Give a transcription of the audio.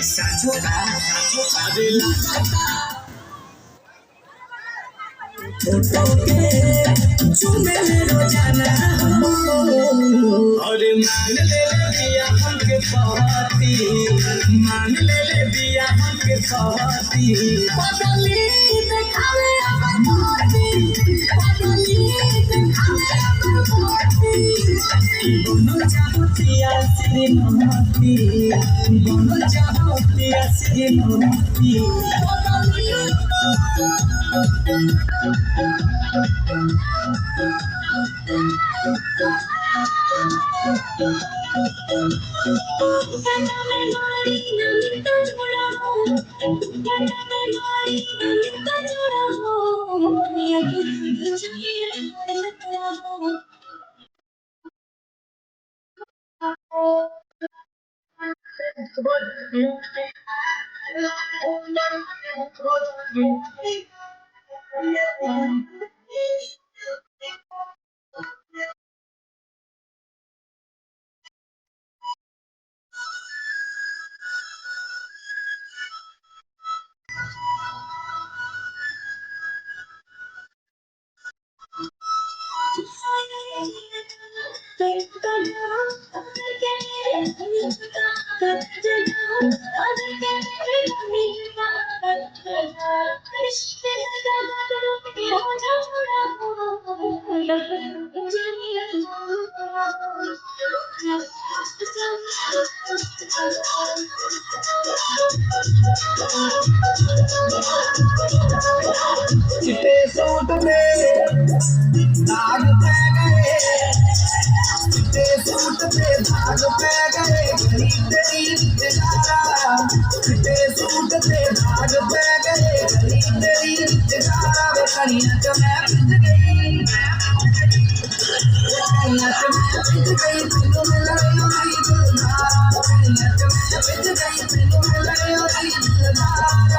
अरे फोटो के चुमे रोजाना और मान ले दिया हमके पहती मान ले दिया हमके पहती बदली दिखावे अमर मोती बदली दिखावे अमर मोती दोनों चाहतिया श्रीमती दोनों चाहतिया श्रीमती चिट्टे सूट में दाग पै गए चिट्टे सूट पे दाग पै गए गली तेरी रिश्तेदारा चिट्टे सूट पे दाग पै गए गली तेरी रिश्तेदारा वे कनिया च मैं पिस गई कनिया च मैं पिस गई तेनू मिलने ओदी दिलदार कनिया च मैं पिस गई तेनू मिलने ओदी दिलदार